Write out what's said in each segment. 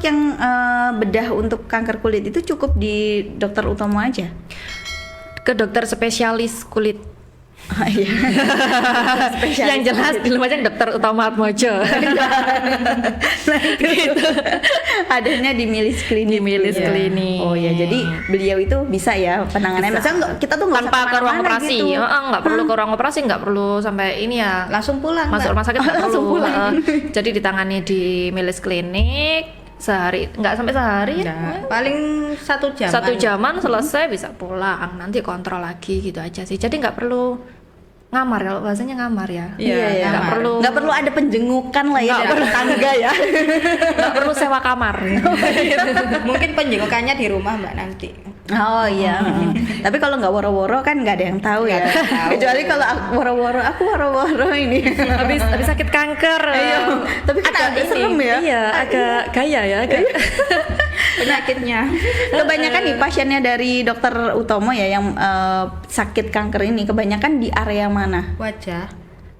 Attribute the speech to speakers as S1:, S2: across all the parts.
S1: untuk yang bedah untuk kanker kulit itu cukup di dokter Utomo aja?
S2: Ke dokter spesialis kulit.
S1: Oh, iya.
S2: Yang jelas di Lumajang dokter Utomo Atmojo.
S1: Gitu. Adanya di Milis Klinik.
S2: Di Milis Klinik.
S1: Oh ya, jadi beliau itu bisa ya penanganannya. Masa kita tuh nggak
S2: tanpa ke ruang operasi,
S1: gitu.
S2: nggak perlu ke ruang operasi, nggak perlu sampai ini ya.
S3: Langsung pulang.
S2: Masuk rumah sakit nggak
S1: Langsung
S2: perlu.
S1: pulang.
S2: Jadi ditangani di Milis Klinik sehari, nggak sampai sehari.
S3: Nah, paling 1 jam.
S2: 1 jaman selesai bisa pulang. Nanti kontrol lagi gitu aja sih. Jadi nggak perlu ngamar, kalau bahasanya ngamar ya.
S1: Iya,
S2: nggak perlu
S1: ada penjengukan lah ya dari tetangga ya.
S2: nggak perlu sewa kamar.
S3: Mungkin penjengukannya di rumah Mbak nanti.
S1: Oh iya. Tapi kalau nggak woro-woro kan nggak ada yang tahu ya. Kecuali kalau aku woro-woro ini.
S2: habis sakit kanker.
S1: Iya. Tapi kan agak serem ya.
S2: Iya, agak gaya ya.
S3: Penyakitnya.
S1: Kebanyakan nih pasiennya dari dokter Utomo ya yang sakit kanker ini kebanyakan di area mana?
S3: Wajah.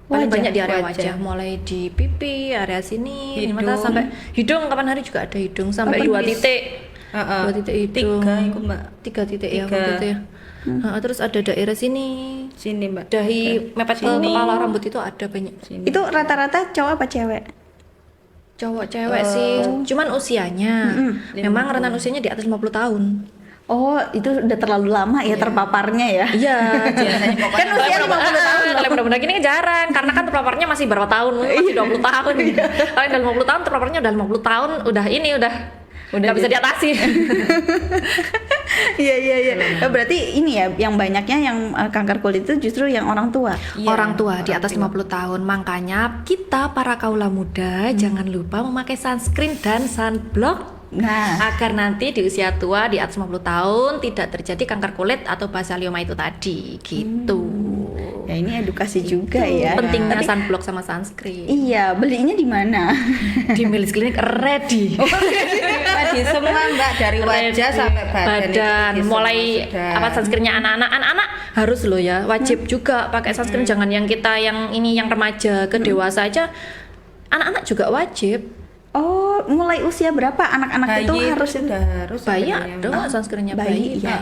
S2: Paling banyak di area
S3: wajah.
S2: wajah, mulai di pipi, area sini,
S3: Hidung.
S2: mata sampai hidung. Kapan hari juga ada hidung sampai 2 titik. 2 titik hidung.
S3: 3 itu Mbak.
S2: 3 titik ya,
S3: 3.
S2: waktu itu ya. Terus ada daerah sini,
S3: Sini Mbak.
S2: dahi mepet ke kepala, rambut itu ada banyak.
S3: Sini.
S1: Itu rata-rata cowok apa cewek?
S2: Cowok cewek sih, cuman usianya memang rentan usianya di atas 50 tahun.
S1: Oh, itu udah terlalu lama ya terpaparnya ya.
S2: Iya,
S3: Biasanya pokoknya
S1: Kan usia 50 tahun.
S2: Kalau muda-muda gini jarang, karena kan terpaparnya masih berapa tahun, masih 20 tahun. Kalau yang udah 50 tahun, terpaparnya udah 50 tahun, udah nggak bisa diatasi.
S1: Iya. Berarti ini ya yang banyaknya yang kanker kulit itu justru yang orang tua.
S2: Orang tua di atas 50 tahun, makanya kita para kaula muda jangan lupa memakai sunscreen dan sunblock.
S1: Nah,
S2: Agar nanti di usia tua di atas 50 tahun tidak terjadi kanker kulit atau basalioma itu tadi, gitu.
S1: ya ini edukasi juga ya.
S2: Pentingnya
S1: Tapi-
S2: sunblock sama sunscreen.
S1: Iya, belinya di mana?
S2: Di Milis Klinik ready.
S3: Tadi semua Mbak dari wajah sampai badan. itu
S2: mulai
S3: semua sudah.
S2: apa sunscreennya anak-anak harus loh ya, wajib juga pakai sunscreen. Jangan yang kita yang ini yang remaja ke dewasa aja, anak-anak juga wajib.
S1: Oh, mulai usia berapa anak-anak itu
S3: Bayi
S1: harus
S3: sudah harus
S2: Bayi
S3: sebenarnya,
S2: ada nggak sunscreennya
S1: bayi
S2: bayi?
S1: ya.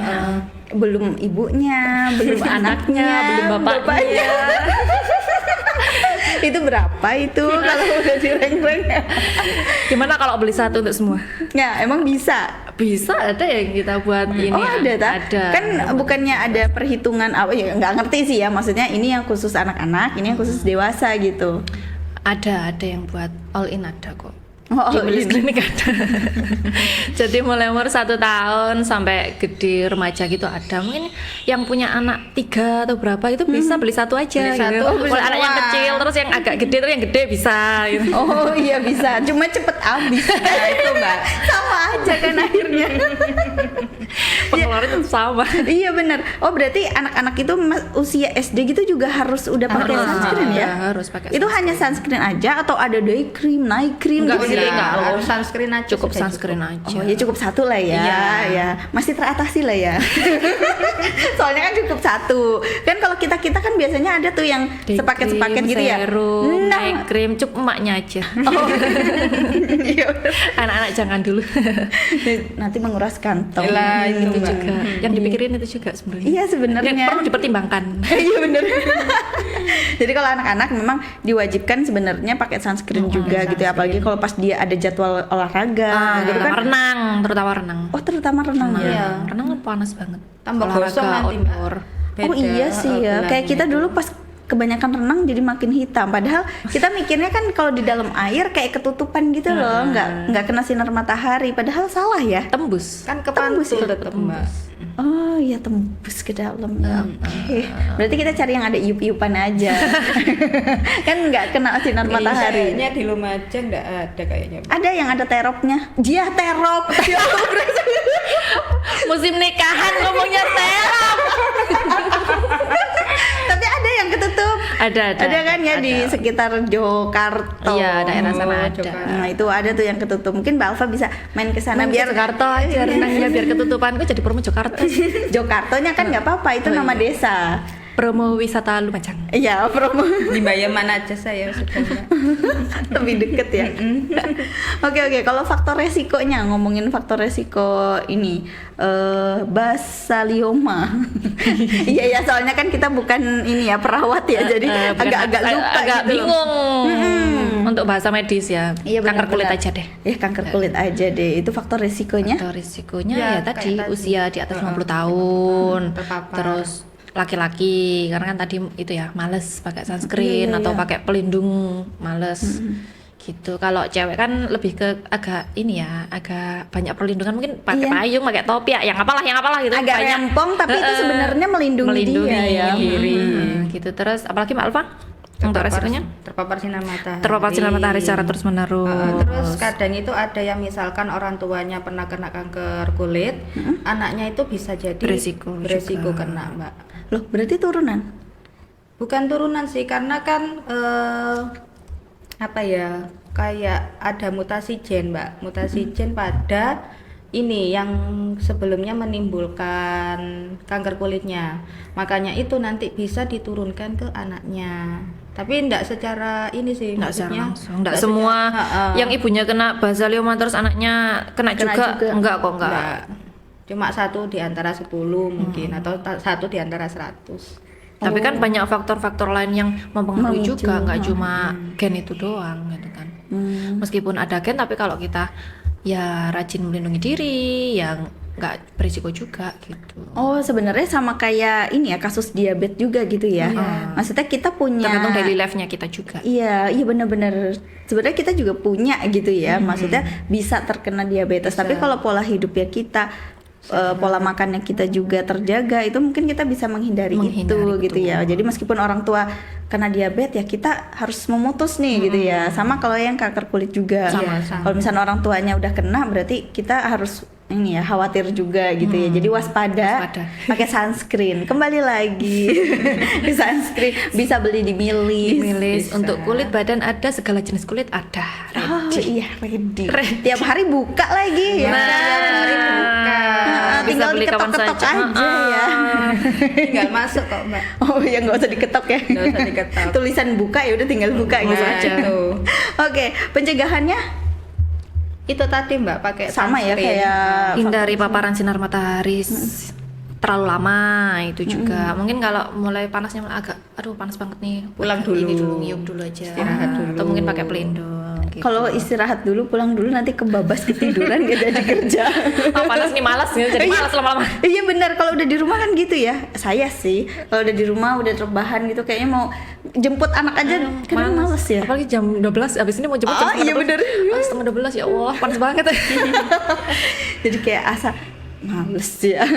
S1: Belum ibunya, belum anaknya,
S2: belum bapaknya.
S1: Itu berapa itu kalau udah direng-reng?
S2: Gimana kalau beli satu untuk semua?
S1: Ya, emang bisa.
S2: Bisa, ada yang kita buat ini.
S1: Oh ada tak?
S2: Ada.
S1: Kan bukannya ada perhitungan apa ya? Nggak ngerti sih ya. Maksudnya ini yang khusus anak-anak, ini yang khusus dewasa gitu.
S2: Ada yang buat all in ada kok.
S1: Oh,
S2: Di
S1: all
S2: Milis
S1: in.
S2: Klinik ada. Jadi mulai umur 1 tahun sampai gede remaja gitu ada. Mungkin yang punya anak 3 atau berapa itu bisa beli satu aja.
S3: Beli satu,
S2: gitu.
S3: bisa
S2: Kalau anak yang
S3: dua.
S2: kecil terus yang agak gede terus yang gede bisa. Gitu.
S1: Oh iya bisa, cuma cepet habis.
S3: Nah, itu Mbak.
S1: Sama aja kan akhirnya.
S2: Pengeluaran tetap sama.
S1: Iya benar. Oh berarti anak-anak itu usia SD gitu juga harus udah pakai
S2: Harus,
S1: sunscreen ya?
S2: harus pakai
S1: Itu hanya sunscreen aja atau ada day cream, night cream
S2: Enggak
S1: gitu?
S2: sih, enggak.
S3: Harus sunscreen aja.
S2: Cukup
S3: sudah
S2: sunscreen aja.
S1: Oh ya cukup satu lah ya,
S2: Iya.
S1: ya masih teratasi lah ya. Soalnya kan cukup satu. Kan kalau kita kan biasanya ada tuh yang
S2: Day
S1: sepaket-sepaket
S2: cream,
S1: gitu ya.
S2: serum,
S1: Nah,
S2: night cream, cukup emaknya aja.
S1: oh. Iya, bener.
S2: Anak-anak jangan dulu.
S1: Nanti menguras kantong.
S3: Lah, itu
S2: Itu
S3: Mbak.
S2: juga. Yang dipikirin itu juga sebenarnya.
S1: Iya sebenarnya.
S2: Yang perlu dipertimbangkan.
S1: Iya bener. Jadi kalau anak-anak memang diwajibkan sebenarnya pakai sunscreen juga gitu ya, apalagi kalau pas dia ada jadwal olahraga gitu kan.
S2: Terutama renang.
S1: Oh terutama renang ya.
S3: Iya.
S2: Renang kan panas banget.
S3: Tambah gosong nanti, Mbak.
S2: outdoor.
S1: Oh
S3: Beda,
S1: iya sih ya. Kayak kita
S3: bulannya.
S1: dulu pas kebanyakan renang jadi makin hitam. Padahal kita mikirnya kan kalau di dalam air kayak ketutupan gitu loh, nggak kena sinar matahari. Padahal salah ya.
S2: Tembus.
S3: kan ke
S1: Tembus
S3: pantul
S1: ya?
S3: tetap Mbak.
S1: Oh iya tembus ke dalam ya. Oke. Berarti kita cari yang ada iup-iupan aja. Kan nggak kena sinar matahari.
S3: Kayaknya di Lumajang nggak ada kayaknya.
S1: Ada yang ada teropnya. Dia terop.
S2: Musim nikahan ngomongnya terap.
S1: Tapi ada yang ketutup.
S2: Ada.
S1: Ada kan ya
S2: ada.
S1: di sekitar Jokarta.
S2: Iya, daerah sana
S3: Oh,
S2: ada.
S3: Jakarta.
S1: Nah, itu ada tuh yang ketutup. Mungkin Mbak Alfa bisa main ke sana
S2: Main
S1: biar
S2: ke Jakarta aja renangnya biar ketutupan. Gue jadi promo Jakarta.
S1: Jokartonya kan nggak apa-apa, itu nama desa.
S2: promo wisata Lumajang.
S1: Iya, promo
S3: Di Bayaman aja saya sudah Mbak.
S1: lebih deket ya. Oke, kalau faktor resikonya, ngomongin faktor resiko ini basalioma. Iya ya, soalnya kan kita bukan ini ya perawat ya, jadi agak-agak lupa
S2: agak
S1: gitu.
S2: bingung untuk bahasa medis ya.
S1: Iya,
S2: Kanker kulit
S1: benar-benar.
S2: aja deh.
S1: Ya kanker kulit aja deh. Itu faktor resikonya.
S2: Faktor risikonya
S3: Ya,
S2: ya tadi
S3: kayak tadi.
S2: usia di atas 50 tahun.
S3: Terpapar.
S2: Terus laki-laki karena kan tadi itu ya males pakai sunscreen
S1: Iya,
S2: atau
S1: iya.
S2: pakai pelindung, males. Gitu. Kalau cewek kan lebih ke agak ini ya, agak banyak perlindungan, mungkin pakai
S1: Iya.
S2: payung, pakai topi ya, yang apalah gitu.
S1: Agak
S2: banyak.
S1: rempong tapi itu sebenarnya melindungi dia ya.
S2: diri. Gitu. Terus apalagi Mbak Alfa? Untuk resikonya?
S3: Terpapar sinar matahari.
S2: Terpapar sinar matahari secara terus menerus.
S3: Terus kadang itu ada yang misalkan orang tuanya pernah kena kanker kulit, anaknya itu bisa jadi
S2: Beresiko juga.
S3: kena Mbak.
S1: Loh, berarti turunan.
S3: Bukan turunan sih, karena kan apa ya, kayak ada mutasi gen Mbak, mutasi gen pada ini yang sebelumnya menimbulkan kanker kulitnya, makanya itu nanti bisa diturunkan ke anaknya, tapi enggak secara ini sih,
S2: Nggak secara
S3: maksudnya
S2: langsung, nggak semua yang ibunya kena basalioma terus anaknya kena juga. Enggak kok, enggak.
S3: enggak. Cuma 1 di antara 10 mungkin, atau 1 di antara 100.
S2: Tapi kan banyak faktor-faktor lain yang mempengaruhi
S1: Memicu.
S2: juga, nggak cuma gen itu doang gitu kan. Meskipun ada gen, tapi kalau kita ya rajin melindungi diri, yang nggak berisiko juga gitu.
S1: Oh, sebenarnya sama kayak ini ya, kasus diabetes juga gitu ya. Maksudnya kita punya
S2: Tergantung daily life-nya kita juga.
S1: Iya benar-benar. Sebenarnya kita juga punya gitu ya. Maksudnya bisa terkena diabetes, tapi kalau pola hidup ya kita pola makannya kita juga terjaga, itu mungkin kita bisa menghindari itu gitu ya. Jadi meskipun orang tua kena diabetes ya kita harus memutus nih gitu ya. Sama kalau yang kanker kulit juga.
S3: Sama.
S1: Kalau misalnya orang tuanya udah kena berarti kita harus ini ya khawatir juga gitu ya. Jadi waspada. Pakai sunscreen. Kembali lagi ke sunscreen, bisa beli di Milis.
S2: Untuk kulit badan ada, segala jenis kulit ada.
S1: Oh iya, ready. Tiap hari buka lagi ya.
S3: Tiap hari buka.
S2: Bisa
S1: Tinggal
S2: beli kapan
S1: diketok-ketok
S2: saja.
S1: aja ya.
S3: Tinggal masuk kok Mbak.
S1: Oh ya nggak usah diketok ya.
S3: Nggak usah diketok.
S1: Tulisan buka ya udah tinggal buka gitu
S3: Nah,
S1: aja.
S3: itu.
S1: Oke, pencegahannya
S3: Itu tadi Mbak pakai
S1: sama ya
S3: sunscreen.
S1: kayak
S2: Hindari paparan sinar matahari terlalu lama itu juga. Mungkin kalau mulai panasnya agak aduh panas banget nih,
S3: Pulang
S2: ini
S3: dulu.
S2: nyium dulu aja.
S3: Istirahat dulu.
S2: Atau mungkin pakai pelindung gitu.
S1: kalau istirahat dulu, pulang dulu nanti kebabas ketiduran gak jadi kerja.
S2: Oh, panas nih malas nih, jadi malas lama-lama.
S1: Iya benar, kalau udah di rumah kan gitu ya. Saya sih kalau udah di rumah udah rebahan gitu kayaknya mau jemput anak aja kadang males ya.
S2: Apalagi jam 12 abis ini mau jemput
S1: Oh, iya bener.
S2: setengah 12 ya Allah, panas banget.
S1: Jadi kayak asa males ya.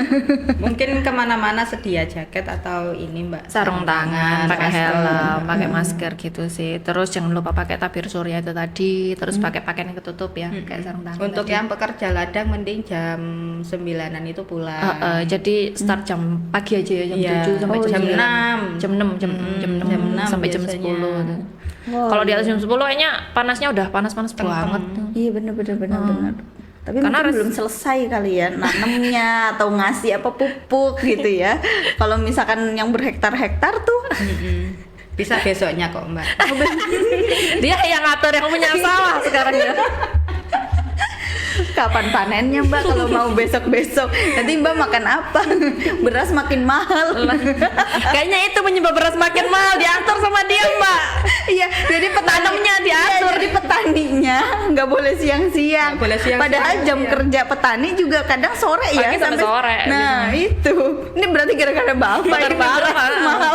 S3: Mungkin kemana-mana sedia jaket atau ini Mbak,
S2: Sarung tangan, pakai
S3: masker.
S2: helm, pakai masker gitu sih. Terus jangan lupa pakai tabir surya itu tadi. Terus pakai pakaian yang ketutup ya, kayak sarung tangan.
S3: Untuk
S2: tadi.
S3: yang pekerja ladang mending jam 9-an itu pulang.
S2: Jadi start jam pagi aja ya, jam
S3: Iya.
S2: 7 sampai
S3: Oh,
S2: jam
S3: jam
S2: 9.
S3: 6.
S2: Jam 6
S3: Jam 6
S2: sampai jam
S3: biasanya.
S2: 10 tuh.
S1: Wow,
S2: Kalau di atas jam 10 kayaknya panasnya udah panas-panas banget tuh.
S1: Iya benar. Tapi
S2: Karena
S1: mungkin belum selesai kali ya nanemnya atau ngasih apa pupuk gitu ya. Kalau misalkan yang berhektar-hektar tuh
S3: Bisa besoknya kok Mbak.
S2: Dia yang ngatur yang punya sawah sekarang ya.
S1: kapan panennya Mbak kalau mau besok-besok. Nanti Mbak makan apa? Beras makin mahal.
S2: Kayaknya itu penyebab beras makin mahal, diatur sama dia, Mbak.
S1: Iya, jadi
S2: Tanamnya diatur.
S1: jadi petaninya nggak boleh siang-siang.
S3: Nggak boleh siang-siang,
S1: Padahal jam
S3: iya.
S1: kerja petani juga kadang sore ya
S2: Pagi sampai sore.
S1: Nah, itu. Ini berarti gara-gara Bapak
S2: Bakar
S1: ini
S2: bara,
S1: beras mahal.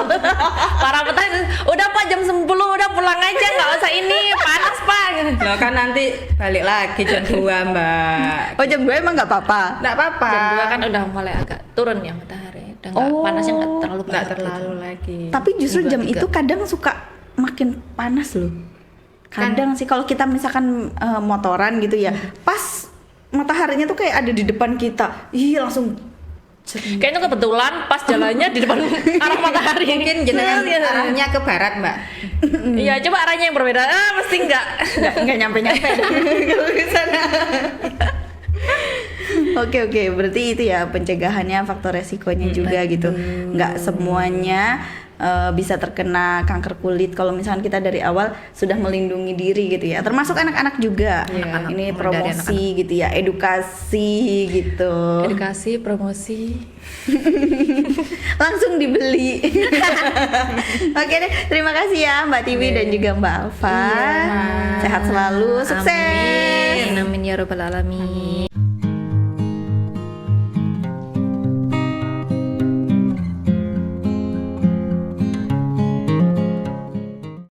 S2: Para petani, udah Pak jam 10 udah pulang aja, nggak usah ini panas Pak.
S3: Loh kan nanti balik lagi jam 2 Mbak.
S1: Oh, jam 2 emang nggak apa-apa.
S3: Nggak apa-apa.
S2: Jam 2 kan udah mulai agak turun ya matahari, udah nggak panasnya nggak terlalu
S3: Nggak
S2: banget
S3: terlalu lagi.
S1: Tapi justru
S2: Dua,
S1: jam
S2: tiga.
S1: itu kadang suka makin panas loh. Kadang sih kalau kita misalkan motoran gitu ya, pas mataharinya tuh kayak ada di depan kita. Ih, langsung
S2: Kayaknya kebetulan pas jalannya di depan arah matahari.
S3: Mungkin jenengan arahnya ke barat Mbak.
S2: Iya, coba arahnya yang berbeda. Mesti enggak.
S1: nggak nyampe-nyampe kalau ke sana. Oke, berarti itu ya pencegahannya, faktor resikonya juga gitu. Nggak semuanya bisa terkena kanker kulit kalau misalkan kita dari awal sudah melindungi diri gitu ya. Termasuk anak-anak juga.
S2: Iya,
S1: Ini
S2: mulai dari
S1: promosi gitu ya, edukasi gitu.
S2: Edukasi, promosi.
S1: Langsung dibeli. Oke deh, terima kasih ya Mbak Tiwi dan juga Mbak Alfa.
S3: Iya.
S1: Sehat selalu, sukses.
S2: Amin ya robbal alamin.